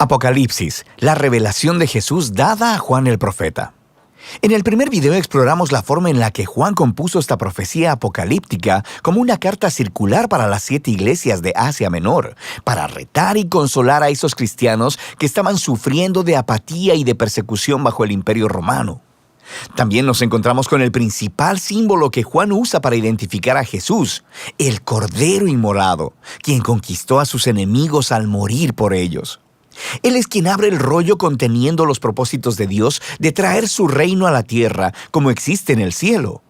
Apocalipsis, la revelación de Jesús dada a Juan el profeta. En el primer video exploramos la forma en la que Juan compuso esta profecía apocalíptica como una carta circular para las 7 iglesias de Asia Menor, para retar y consolar a esos cristianos que estaban sufriendo de apatía y de persecución bajo el Imperio Romano. También nos encontramos con el principal símbolo que Juan usa para identificar a Jesús, el Cordero Inmolado, quien conquistó a sus enemigos al morir por ellos. Él es quien abre el rollo conteniendo los propósitos de Dios de traer su reino a la tierra como existe en el cielo.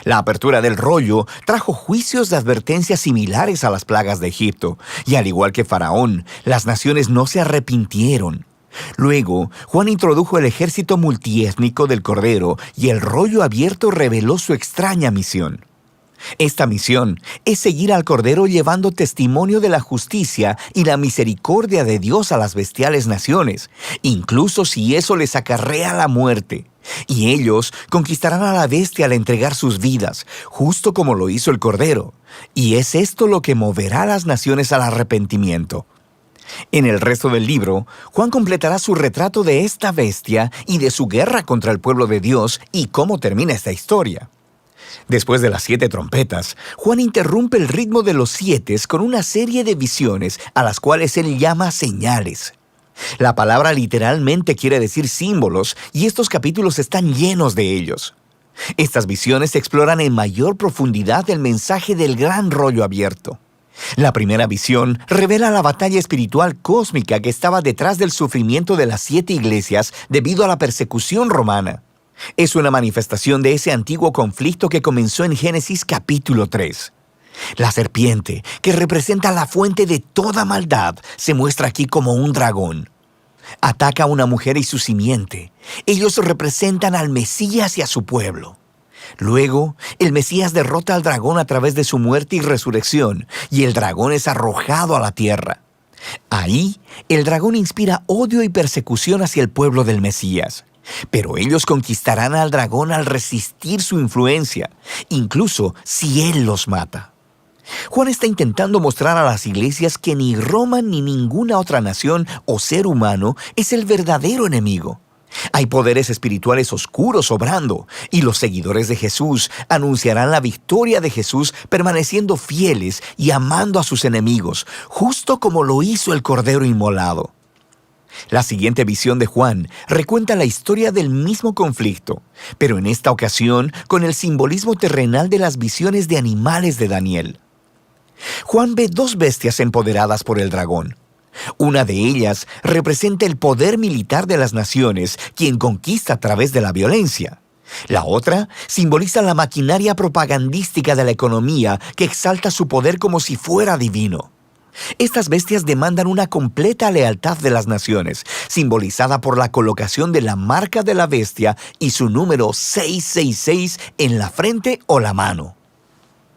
La apertura del rollo trajo juicios de advertencia similares a las plagas de Egipto, y al igual que Faraón, las naciones no se arrepintieron. Luego, Juan introdujo el ejército multiétnico del Cordero y el rollo abierto reveló su extraña misión. Esta misión es seguir al Cordero llevando testimonio de la justicia y la misericordia de Dios a las bestiales naciones, incluso si eso les acarrea la muerte. Y ellos conquistarán a la bestia al entregar sus vidas, justo como lo hizo el Cordero. Y es esto lo que moverá a las naciones al arrepentimiento. En el resto del libro, Juan completará su retrato de esta bestia y de su guerra contra el pueblo de Dios y cómo termina esta historia. Después de las 7 trompetas, Juan interrumpe el ritmo de los 7 con una serie de visiones a las cuales él llama señales. La palabra literalmente quiere decir símbolos y estos capítulos están llenos de ellos. Estas visiones exploran en mayor profundidad el mensaje del gran rollo abierto. La primera visión revela la batalla espiritual cósmica que estaba detrás del sufrimiento de las 7 iglesias debido a la persecución romana. Es una manifestación de ese antiguo conflicto que comenzó en Génesis capítulo 3. La serpiente, que representa la fuente de toda maldad, se muestra aquí como un dragón. Ataca a una mujer y su simiente. Ellos representan al Mesías y a su pueblo. Luego, el Mesías derrota al dragón a través de su muerte y resurrección, y el dragón es arrojado a la tierra. Ahí, el dragón inspira odio y persecución hacia el pueblo del Mesías. Pero ellos conquistarán al dragón al resistir su influencia, incluso si él los mata. Juan está intentando mostrar a las iglesias que ni Roma ni ninguna otra nación o ser humano es el verdadero enemigo. Hay poderes espirituales oscuros obrando, y los seguidores de Jesús anunciarán la victoria de Jesús permaneciendo fieles y amando a sus enemigos, justo como lo hizo el Cordero Inmolado. La siguiente visión de Juan recuenta la historia del mismo conflicto, pero en esta ocasión con el simbolismo terrenal de las visiones de animales de Daniel. Juan ve 2 bestias empoderadas por el dragón. Una de ellas representa el poder militar de las naciones, quien conquista a través de la violencia. La otra simboliza la maquinaria propagandística de la economía que exalta su poder como si fuera divino. Estas bestias demandan una completa lealtad de las naciones, simbolizada por la colocación de la marca de la bestia y su número 666 en la frente o la mano.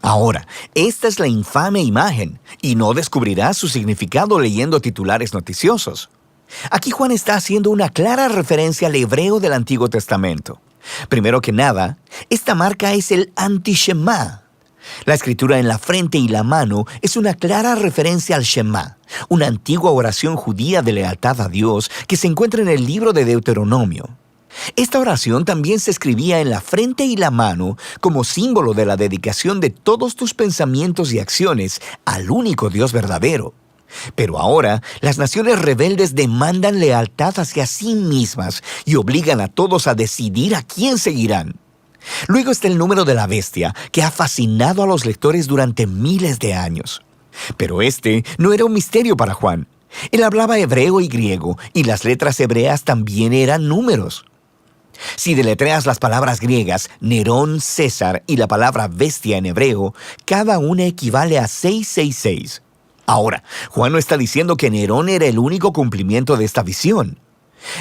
Ahora, esta es la infame imagen, y no descubrirás su significado leyendo titulares noticiosos. Aquí Juan está haciendo una clara referencia al hebreo del Antiguo Testamento. Primero que nada, esta marca es el Anti-Shema. La escritura en la frente y la mano es una clara referencia al Shema, una antigua oración judía de lealtad a Dios que se encuentra en el libro de Deuteronomio. Esta oración también se escribía en la frente y la mano como símbolo de la dedicación de todos tus pensamientos y acciones al único Dios verdadero. Pero ahora, las naciones rebeldes demandan lealtad hacia sí mismas y obligan a todos a decidir a quién seguirán. Luego está el número de la bestia, que ha fascinado a los lectores durante miles de años. Pero este no era un misterio para Juan. Él hablaba hebreo y griego, y las letras hebreas también eran números. Si deletreas las palabras griegas Nerón, César y la palabra bestia en hebreo, cada una equivale a 666. Ahora, Juan no está diciendo que Nerón era el único cumplimiento de esta visión.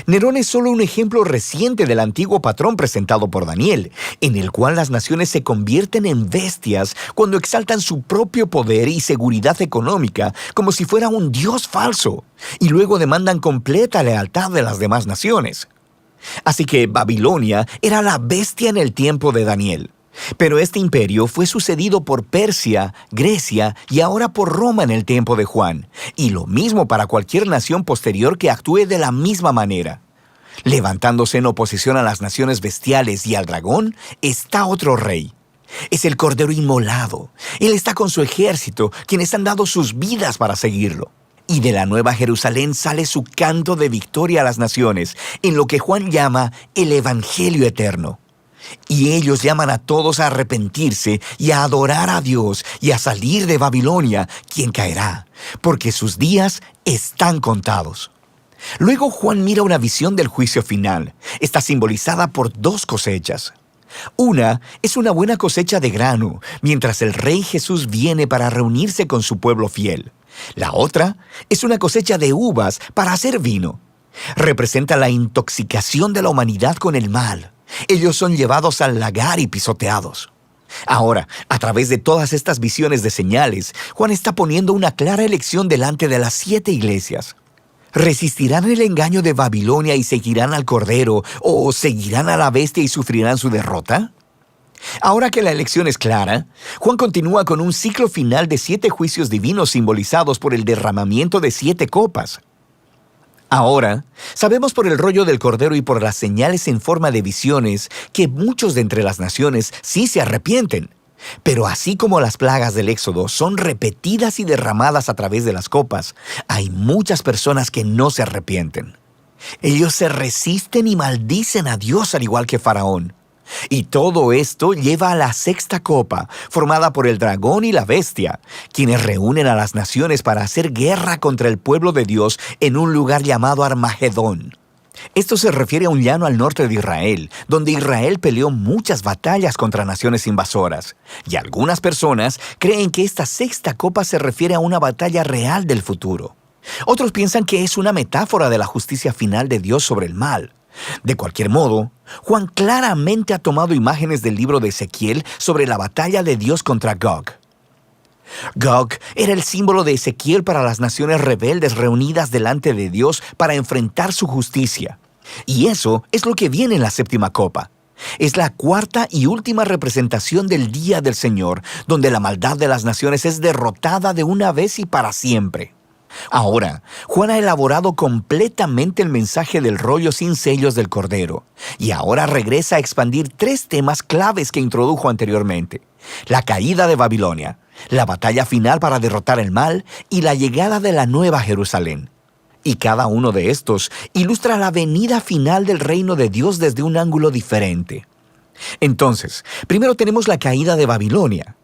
Nerón es solo un ejemplo reciente del antiguo patrón presentado por Daniel, en el cual las naciones se convierten en bestias cuando exaltan su propio poder y seguridad económica como si fuera un dios falso, y luego demandan completa lealtad de las demás naciones. Así que Babilonia era la bestia en el tiempo de Daniel. Pero este imperio fue sucedido por Persia, Grecia y ahora por Roma en el tiempo de Juan, y lo mismo para cualquier nación posterior que actúe de la misma manera. Levantándose en oposición a las naciones bestiales y al dragón, está otro rey. Es el Cordero Inmolado. Él está con su ejército, quienes han dado sus vidas para seguirlo. Y de la Nueva Jerusalén sale su canto de victoria a las naciones, en lo que Juan llama el Evangelio Eterno. Y ellos llaman a todos a arrepentirse y a adorar a Dios y a salir de Babilonia, quien caerá, porque sus días están contados. Luego Juan mira una visión del juicio final. Está simbolizada por dos cosechas. Una es una buena cosecha de grano, mientras el Rey Jesús viene para reunirse con su pueblo fiel. La otra es una cosecha de uvas para hacer vino. Representa la intoxicación de la humanidad con el mal. Ellos son llevados al lagar y pisoteados. Ahora, a través de todas estas visiones de señales, Juan está poniendo una clara elección delante de las 7 iglesias. ¿Resistirán el engaño de Babilonia y seguirán al Cordero, o seguirán a la bestia y sufrirán su derrota? Ahora que la elección es clara, Juan continúa con un ciclo final de 7 juicios divinos simbolizados por el derramamiento de 7 copas. Ahora, sabemos por el rollo del Cordero y por las señales en forma de visiones que muchos de entre las naciones sí se arrepienten. Pero así como las plagas del Éxodo son repetidas y derramadas a través de las copas, hay muchas personas que no se arrepienten. Ellos se resisten y maldicen a Dios al igual que Faraón. Y todo esto lleva a la 6ª copa, formada por el dragón y la bestia, quienes reúnen a las naciones para hacer guerra contra el pueblo de Dios en un lugar llamado Armagedón. Esto se refiere a un llano al norte de Israel, donde Israel peleó muchas batallas contra naciones invasoras. Y algunas personas creen que esta 6ª copa se refiere a una batalla real del futuro. Otros piensan que es una metáfora de la justicia final de Dios sobre el mal. De cualquier modo, Juan claramente ha tomado imágenes del libro de Ezequiel sobre la batalla de Dios contra Gog. Gog era el símbolo de Ezequiel para las naciones rebeldes reunidas delante de Dios para enfrentar su justicia. Y eso es lo que viene en la 7ª copa. Es la 4ª y última representación del día del Señor, donde la maldad de las naciones es derrotada de una vez y para siempre. Ahora, Juan ha elaborado completamente el mensaje del rollo sin sellos del Cordero, y ahora regresa a expandir 3 temas claves que introdujo anteriormente: la caída de Babilonia, la batalla final para derrotar el mal y la llegada de la Nueva Jerusalén. Y cada uno de estos ilustra la venida final del reino de Dios desde un ángulo diferente. Entonces, primero tenemos la caída de Babilonia.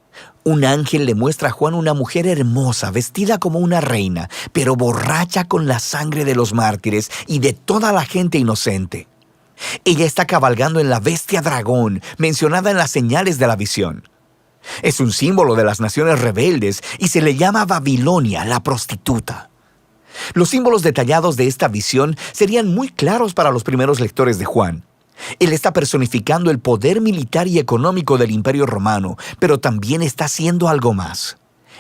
Un ángel le muestra a Juan una mujer hermosa, vestida como una reina, pero borracha con la sangre de los mártires y de toda la gente inocente. Ella está cabalgando en la bestia dragón, mencionada en las señales de la visión. Es un símbolo de las naciones rebeldes y se le llama Babilonia, la prostituta. Los símbolos detallados de esta visión serían muy claros para los primeros lectores de Juan. Él está personificando el poder militar y económico del Imperio Romano, pero también está haciendo algo más.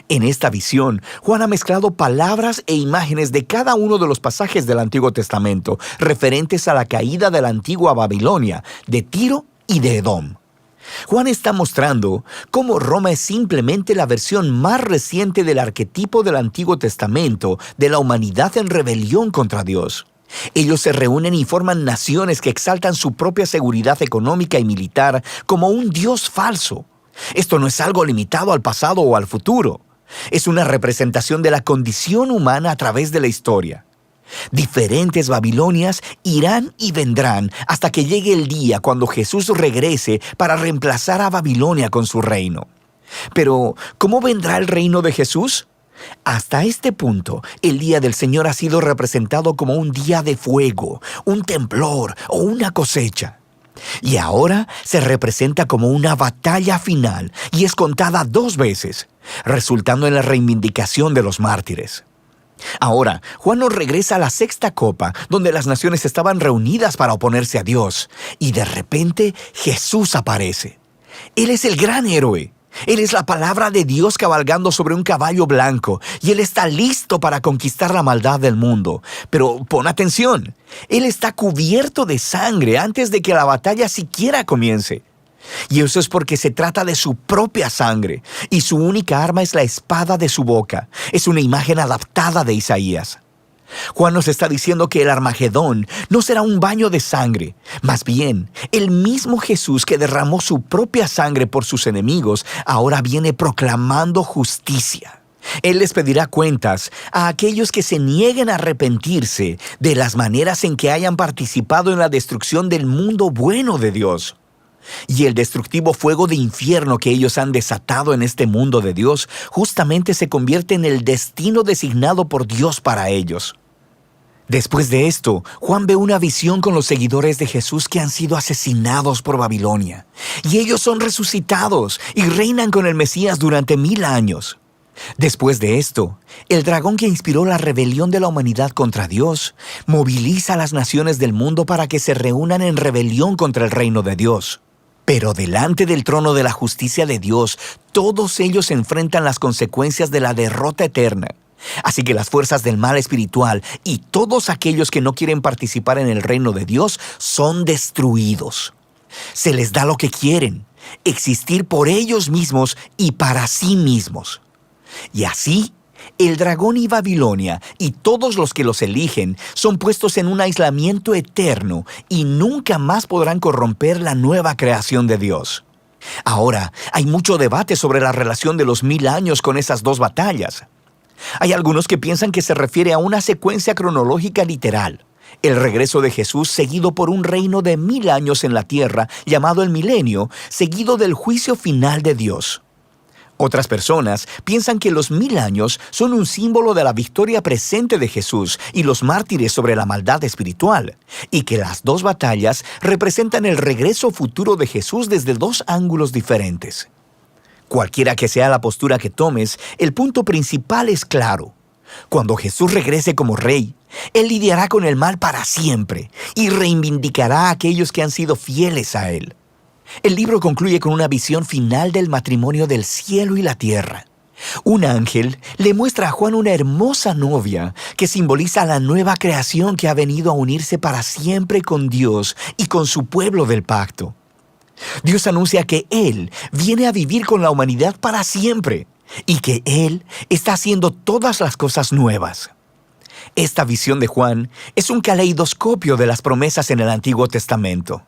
En esta visión, Juan ha mezclado palabras e imágenes de cada uno de los pasajes del Antiguo Testamento, referentes a la caída de la antigua Babilonia, de Tiro y de Edom. Juan está mostrando cómo Roma es simplemente la versión más reciente del arquetipo del Antiguo Testamento de la humanidad en rebelión contra Dios. Ellos se reúnen y forman naciones que exaltan su propia seguridad económica y militar como un Dios falso. Esto no es algo limitado al pasado o al futuro. Es una representación de la condición humana a través de la historia. Diferentes Babilonias irán y vendrán hasta que llegue el día cuando Jesús regrese para reemplazar a Babilonia con su reino. Pero, ¿cómo vendrá el reino de Jesús? Hasta este punto, el día del Señor ha sido representado como un día de fuego, un temblor o una cosecha. Y ahora se representa como una batalla final y es contada 2 veces, resultando en la reivindicación de los mártires. Ahora, Juan nos regresa a la 6ª copa, donde las naciones estaban reunidas para oponerse a Dios, y de repente Jesús aparece. Él es el gran héroe. Él es la palabra de Dios cabalgando sobre un caballo blanco, y Él está listo para conquistar la maldad del mundo. Pero pon atención, Él está cubierto de sangre antes de que la batalla siquiera comience. Y eso es porque se trata de su propia sangre, y su única arma es la espada de su boca. Es una imagen adaptada de Isaías. Juan nos está diciendo que el Armagedón no será un baño de sangre. Más bien, el mismo Jesús que derramó su propia sangre por sus enemigos, ahora viene proclamando justicia. Él les pedirá cuentas a aquellos que se nieguen a arrepentirse de las maneras en que hayan participado en la destrucción del mundo bueno de Dios. Y el destructivo fuego de infierno que ellos han desatado en este mundo de Dios justamente se convierte en el destino designado por Dios para ellos. Después de esto, Juan ve una visión con los seguidores de Jesús que han sido asesinados por Babilonia. Y ellos son resucitados y reinan con el Mesías durante 1000 años. Después de esto, el dragón que inspiró la rebelión de la humanidad contra Dios, moviliza a las naciones del mundo para que se reúnan en rebelión contra el reino de Dios. Pero delante del trono de la justicia de Dios, todos ellos enfrentan las consecuencias de la derrota eterna. Así que las fuerzas del mal espiritual y todos aquellos que no quieren participar en el reino de Dios son destruidos. Se les da lo que quieren, existir por ellos mismos y para sí mismos. Y así, el dragón y Babilonia y todos los que los eligen son puestos en un aislamiento eterno y nunca más podrán corromper la nueva creación de Dios. Ahora, hay mucho debate sobre la relación de los 1000 años con esas dos batallas. Hay algunos que piensan que se refiere a una secuencia cronológica literal, el regreso de Jesús seguido por un reino de 1000 años en la tierra llamado el milenio, seguido del juicio final de Dios. Otras personas piensan que los 1000 años son un símbolo de la victoria presente de Jesús y los mártires sobre la maldad espiritual, y que las dos batallas representan el regreso futuro de Jesús desde dos ángulos diferentes. Cualquiera que sea la postura que tomes, el punto principal es claro. Cuando Jesús regrese como Rey, Él lidiará con el mal para siempre y reivindicará a aquellos que han sido fieles a Él. El libro concluye con una visión final del matrimonio del cielo y la tierra. Un ángel le muestra a Juan una hermosa novia que simboliza la nueva creación que ha venido a unirse para siempre con Dios y con su pueblo del pacto. Dios anuncia que Él viene a vivir con la humanidad para siempre y que Él está haciendo todas las cosas nuevas. Esta visión de Juan es un caleidoscopio de las promesas en el Antiguo Testamento.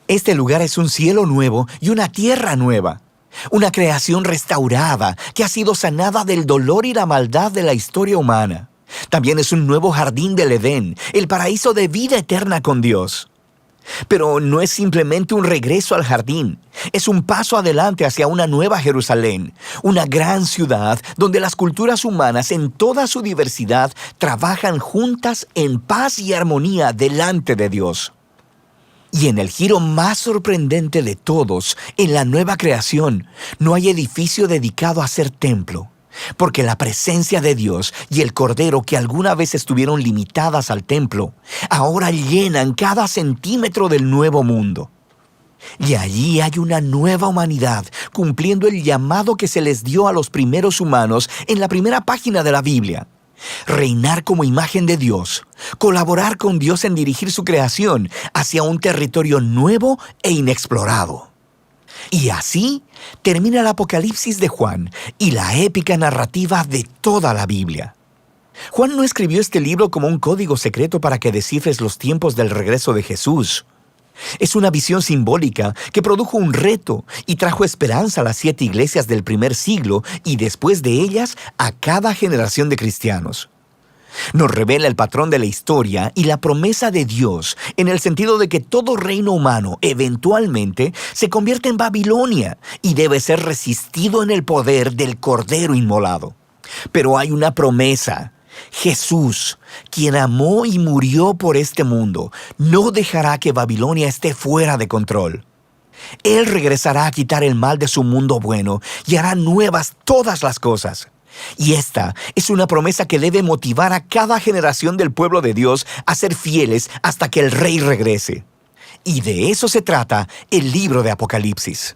Este lugar es un cielo nuevo y una tierra nueva, una creación restaurada que ha sido sanada del dolor y la maldad de la historia humana. También es un nuevo jardín del Edén, el paraíso de vida eterna con Dios. Pero no es simplemente un regreso al jardín, es un paso adelante hacia una nueva Jerusalén, una gran ciudad donde las culturas humanas en toda su diversidad trabajan juntas en paz y armonía delante de Dios. Y en el giro más sorprendente de todos, en la nueva creación, no hay edificio dedicado a ser templo, porque la presencia de Dios y el Cordero que alguna vez estuvieron limitadas al templo, ahora llenan cada centímetro del nuevo mundo. Y allí hay una nueva humanidad, cumpliendo el llamado que se les dio a los primeros humanos en la primera página de la Biblia. Reinar como imagen de Dios, colaborar con Dios en dirigir su creación hacia un territorio nuevo e inexplorado. Y así termina el Apocalipsis de Juan y la épica narrativa de toda la Biblia. Juan no escribió este libro como un código secreto para que descifres los tiempos del regreso de Jesús. Es una visión simbólica que produjo un reto y trajo esperanza a las 7 iglesias del primer siglo y después de ellas a cada generación de cristianos. Nos revela el patrón de la historia y la promesa de Dios en el sentido de que todo reino humano eventualmente se convierte en Babilonia y debe ser resistido en el poder del Cordero inmolado. Pero hay una promesa. Jesús, quien amó y murió por este mundo, no dejará que Babilonia esté fuera de control. Él regresará a quitar el mal de su mundo bueno y hará nuevas todas las cosas. Y esta es una promesa que debe motivar a cada generación del pueblo de Dios a ser fieles hasta que el Rey regrese. Y de eso se trata el libro de Apocalipsis.